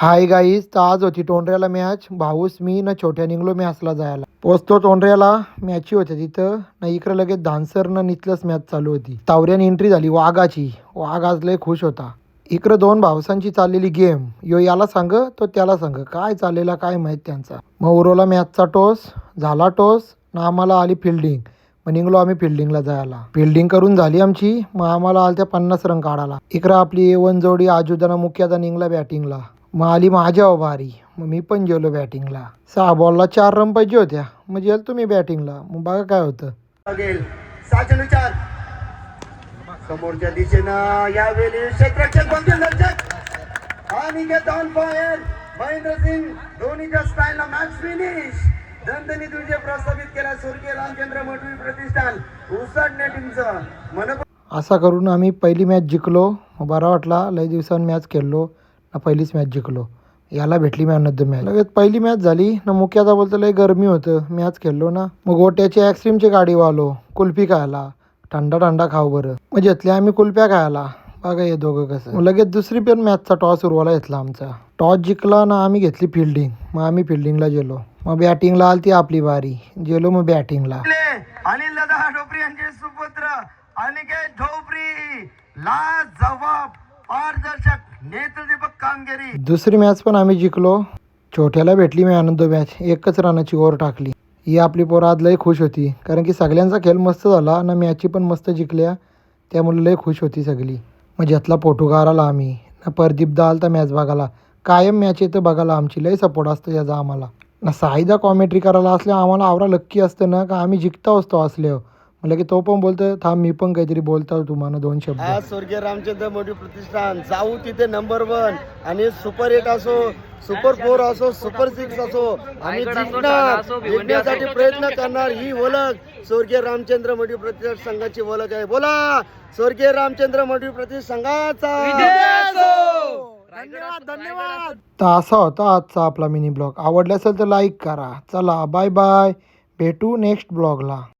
Hi guys, तर आज होती टोंडऱ्याला मॅच. भाऊस मी ना छोट्या निघलो मॅचला जायला. पोचतो टोंडऱ्याला, मॅची होत्या तिथं ना. इकडं लगेच धानसर न निचलंच मॅच चालू होती. तावऱ्याने एंट्री झाली वाघाची. वाघ आज लय खुश होता. इकडं दोन भावसांची चाललेली गेम. यो याला सांग तो त्याला सांग, काय चाललेला काय माहीत त्यांचा. मग उरवला मॅचचा टॉस. झाला टॉस ना, आम्हाला आली फिल्डिंग. मग निघलो आम्ही फिल्डिंगला जायला. फिल्डिंग करून झाली आमची. मग आम्हाला आल्या त्या 50 रन काढायला. इकडं आपली A1 जोडी आजुदाना मुख्यादा निघला बॅटिंगला. मग आली माझ्या बारी. मग मी पण गेलो बॅटिंगला. 6 बॉलला 4 रन पाहिजे होत्या. मग गेलो तुम्ही बॅटिंगला. मग बघा काय होतं. समोरच्या दिशेनं यावेळी क्षेत्ररक्षक आणि ऑन फायर महेंद्रसिंग धोनीच्या स्टाईलला मॅच फिनिश. दणदणीत विजय प्रस्थापित केला स्वर्गीय रामचंद्र मठवी प्रतिष्ठान उसाडणे टीमचं मन. असा करून आम्ही पहिली मॅच जिंकलो. मग बरा वाटला. लय दिवसांनी मॅच खेळलो ना, पहिलीच मॅच जिंकलो. याला भेटली मॅन ऑफ द मॅच. लगेच पहिली मॅच झाली ना. मुख्याचा बोलतो लय गरमी होतं. मॅच खेळलो ना. मग गोट्याची ॲक्स्ट्रीमची गाडी वालो कुल्फी खायला. थंडा थंडा खाऊ बरं. मग घेतल्या आम्ही कुल्फ्या खायला. बघा हे दोघं कसं. मग लगेच दुसरी पण मॅचचा टॉस उरवायला घेतला आमचा. टॉस जिंकला ना, आम्ही घेतली फिल्डिंग. मग आम्ही फिल्डिंगला गेलो. मग बॅटिंगला आलती आपली बारी. गेलो मग बॅटिंगला. अनिल दादा ढोपरी यांचे सुपुत्र अनिकेत ढोपरी ला जवाब पारदर्शक नेत्रदीपक कामगिरी. दुसरी मॅच पण आम्ही जिंकलो. छोट्याला भेटली मी आनंद मॅच. एकच रनाची ओव्हर टाकली. ही आपली पोरं आज लय खुश होती. कारण की सगळ्यांचा खेळ मस्त झाला ना. मॅची पण मस्त जिंकल्या. त्यामुळे लय खुश होती सगळी. मग घेतला फोटो काढायला आम्ही ना. परदीपदा आलता मॅच बघायला. कायम मॅच येतं बघायला. आमची लय सपोर्ट असतं याचा आम्हाला ना. साईदा कॉमेंट्री करायला असल्या आम्हाला आवरा लक्की असतं ना का आम्ही जिंकता असतो असल्यावर. म्हणलं की तो पण बोलतो थांब मी पण काहीतरी बोलतो तुम्हाला 2 शब्द. आज स्वर्गीय रामचंद्र मठवी प्रतिष्ठान जाऊ तिथे नंबर 1 आणि सुपर 8 असो, सुपर 4 असो, सुपर 6 असो, आम्ही जिंकणार, जिंकण्यासाठी प्रयत्न करणार. ही ओळख स्वर्गीय रामचंद्र मठवी प्रतिष्ठान संघाची ओळख आहे. बोला स्वर्गीय रामचंद्र मठवी प्रतिष्ठान संघाचा धन्यवाद धन्यवाद. तर असा होता आजचा आपला मिनी ब्लॉग. आवडला असेल तर लाईक करा. चला बाय बाय. भेटू नेक्स्ट ब्लॉगला.